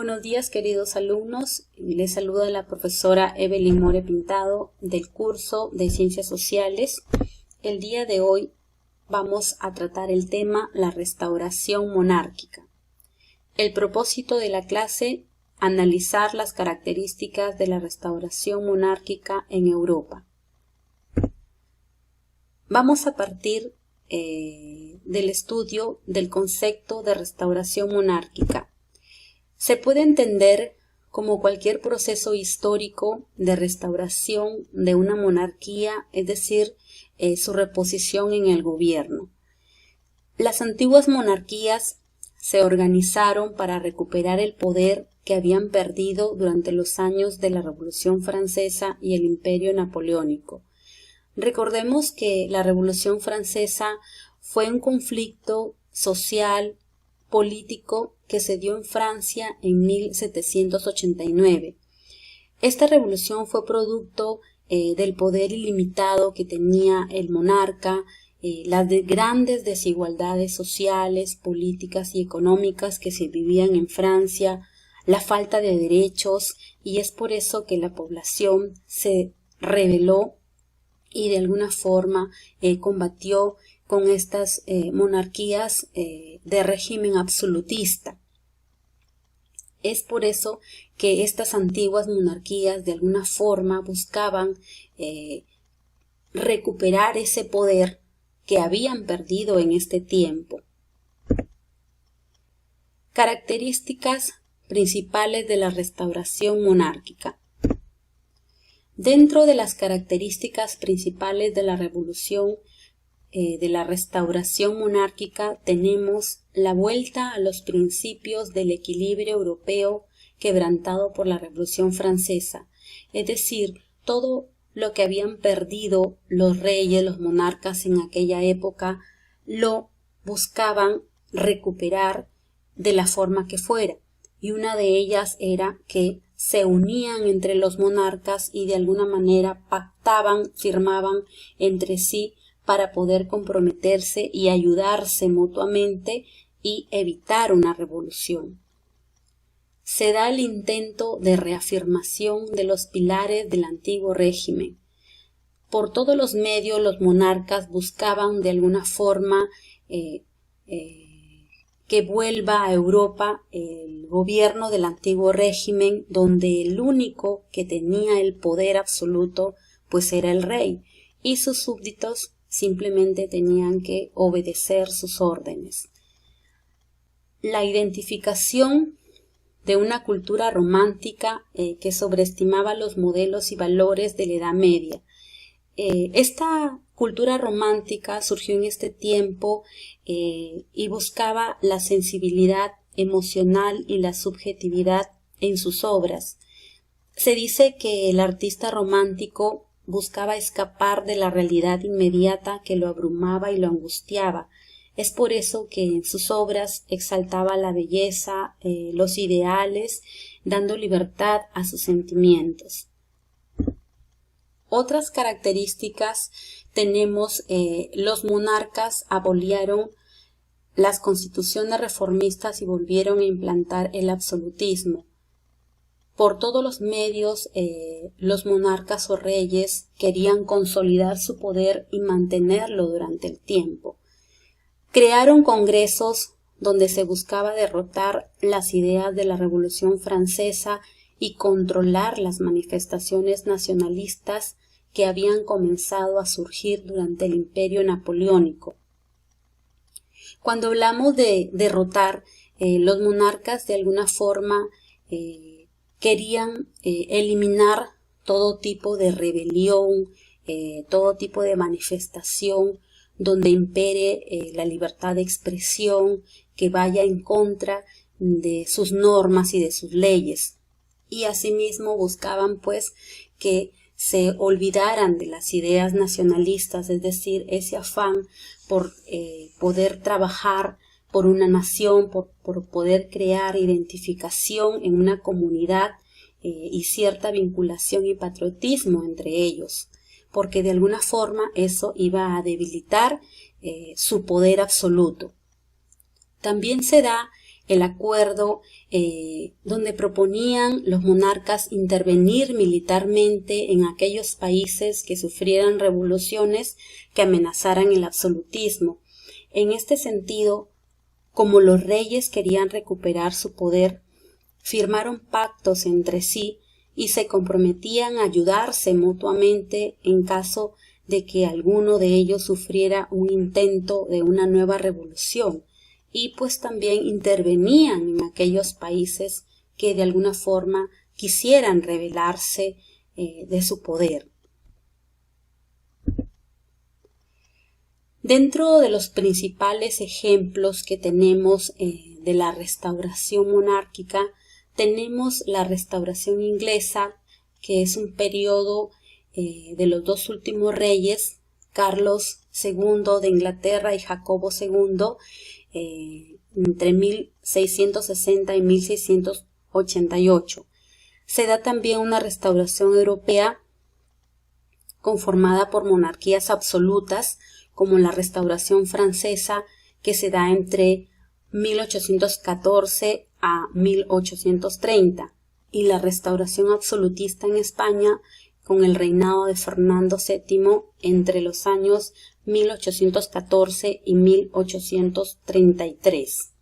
Buenos días, queridos alumnos. Les saluda la profesora Evelyn More Pintado del curso de Ciencias Sociales. El día de hoy vamos a tratar el tema la restauración monárquica. El propósito de la clase: analizar las características de la restauración monárquica en Europa. Vamos a partir del estudio del concepto de restauración monárquica. Se puede entender como cualquier proceso histórico de restauración de una monarquía, es decir, su reposición en el gobierno. Las antiguas monarquías se organizaron para recuperar el poder que habían perdido durante los años de la Revolución Francesa y el Imperio Napoleónico. Recordemos que la Revolución Francesa fue un conflicto social, político que se dio en Francia en 1789. Esta revolución fue producto del poder ilimitado que tenía el monarca, las grandes desigualdades sociales, políticas y económicas que se vivían en Francia, la falta de derechos, y es por eso que la población se rebeló y de alguna forma combatió con estas monarquías de régimen absolutista. Es por eso que estas antiguas monarquías de alguna forma buscaban recuperar ese poder que habían perdido en este tiempo. Características principales de la restauración monárquica. Dentro de las características principales de la revolución de la restauración monárquica tenemos la vuelta a los principios del equilibrio europeo quebrantado por la Revolución Francesa, es decir, todo lo que habían perdido los reyes, los monarcas en aquella época, lo buscaban recuperar de la forma que fuera, y una de ellas era que se unían entre los monarcas y de alguna manera pactaban, firmaban entre sí para poder comprometerse y ayudarse mutuamente y evitar una revolución. Se da el intento de reafirmación de los pilares del antiguo régimen. Por todos los medios los monarcas buscaban de alguna forma que vuelva a Europa el gobierno del antiguo régimen, donde el único que tenía el poder absoluto pues era el rey, y sus súbditos simplemente tenían que obedecer sus órdenes. La identificación de una cultura romántica que sobreestimaba los modelos y valores de la Edad Media. Esta cultura romántica surgió en este tiempo y buscaba la sensibilidad emocional y la subjetividad en sus obras. Se dice que el artista romántico buscaba escapar de la realidad inmediata que lo abrumaba y lo angustiaba. Es por eso que en sus obras exaltaba la belleza, los ideales, dando libertad a sus sentimientos. Otras características tenemos: los monarcas abolieron las constituciones reformistas y volvieron a implantar el absolutismo. Por todos los medios, los monarcas o reyes querían consolidar su poder y mantenerlo durante el tiempo. Crearon congresos donde se buscaba derrotar las ideas de la Revolución Francesa y controlar las manifestaciones nacionalistas que habían comenzado a surgir durante el Imperio Napoleónico. Cuando hablamos de derrotar, los monarcas de alguna forma querían eliminar todo tipo de rebelión, todo tipo de manifestación donde impere la libertad de expresión, que vaya en contra de sus normas y de sus leyes. Y asimismo buscaban pues que se olvidaran de las ideas nacionalistas, es decir, ese afán por poder trabajar por una nación, por poder crear identificación en una comunidad y cierta vinculación y patriotismo entre ellos, porque de alguna forma eso iba a debilitar su poder absoluto. También se da el acuerdo donde proponían los monarcas intervenir militarmente en aquellos países que sufrieran revoluciones que amenazaran el absolutismo. En este sentido, como los reyes querían recuperar su poder, firmaron pactos entre sí y se comprometían a ayudarse mutuamente en caso de que alguno de ellos sufriera un intento de una nueva revolución, y pues también intervenían en aquellos países que de alguna forma quisieran rebelarse de su poder. Dentro de los principales ejemplos que tenemos de la restauración monárquica, tenemos la restauración inglesa, que es un periodo de los dos últimos reyes, Carlos II de Inglaterra y Jacobo II, entre 1660 y 1688. Se da también una restauración europea conformada por monarquías absolutas, como la restauración francesa, que se da entre 1814 a 1830, y la restauración absolutista en España, con el reinado de Fernando VII entre los años 1814 y 1833.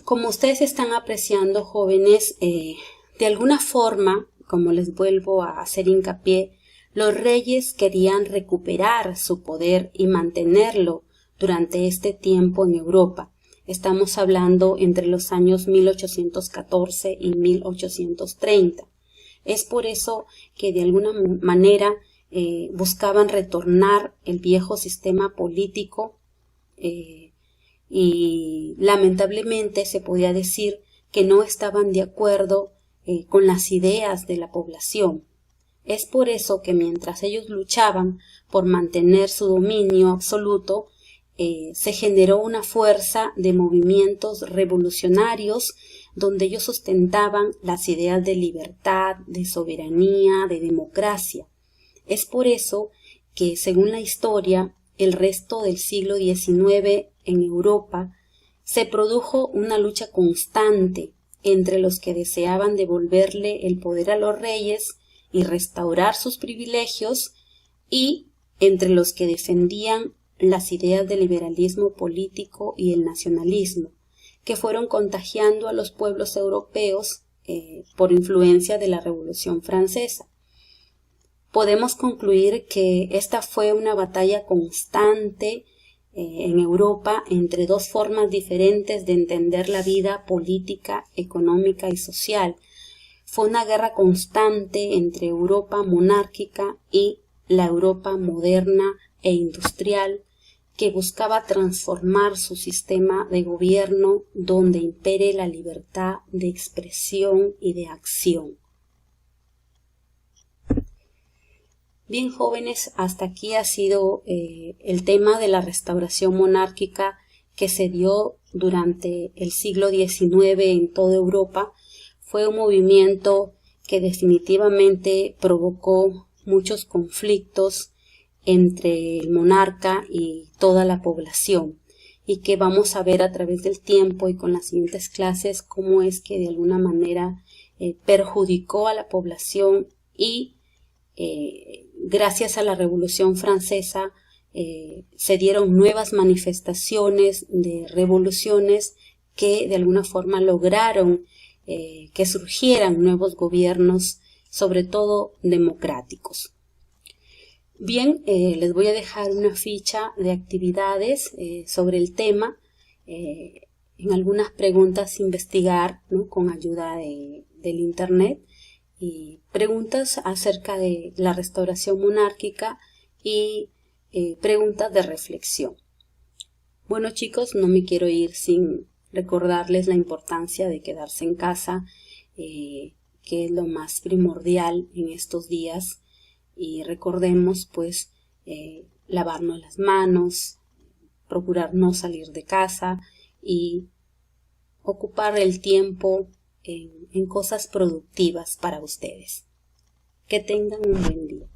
Como ustedes están apreciando, jóvenes, de alguna forma, como les vuelvo a hacer hincapié, los reyes querían recuperar su poder y mantenerlo durante este tiempo en Europa. Estamos hablando entre los años 1814 y 1830. Es por eso que de alguna manera buscaban retornar el viejo sistema político y lamentablemente se podía decir que no estaban de acuerdo con las ideas de la población. Es por eso que mientras ellos luchaban por mantener su dominio absoluto, se generó una fuerza de movimientos revolucionarios donde ellos sustentaban las ideas de libertad, de soberanía, de democracia. Es por eso que, según la historia, el resto del siglo XIX en Europa se produjo una lucha constante entre los que deseaban devolverle el poder a los reyes y restaurar sus privilegios, y entre los que defendían las ideas del liberalismo político y el nacionalismo, que fueron contagiando a los pueblos europeos por influencia de la Revolución Francesa. Podemos concluir que esta fue una batalla constante en Europa entre dos formas diferentes de entender la vida política, económica y social. Fue una guerra constante entre Europa monárquica y la Europa moderna e industrial, que buscaba transformar su sistema de gobierno donde impere la libertad de expresión y de acción. Bien, jóvenes, hasta aquí ha sido el tema de la restauración monárquica que se dio durante el siglo XIX en toda Europa. Fue un movimiento que definitivamente provocó muchos conflictos entre el monarca y toda la población, y que vamos a ver a través del tiempo y con las siguientes clases cómo es que de alguna manera perjudicó a la población y gracias a la Revolución Francesa se dieron nuevas manifestaciones de revoluciones que de alguna forma lograron que surgieran nuevos gobiernos, sobre todo democráticos. Bien, les voy a dejar una ficha de actividades sobre el tema, en algunas preguntas investigar, ¿no?, con ayuda del internet, y preguntas acerca de la restauración monárquica y preguntas de reflexión. Bueno, chicos, no me quiero ir sin recordarles la importancia de quedarse en casa, que es lo más primordial en estos días. Y recordemos, pues, lavarnos las manos, procurar no salir de casa y ocupar el tiempo en cosas productivas para ustedes. Que tengan un buen día.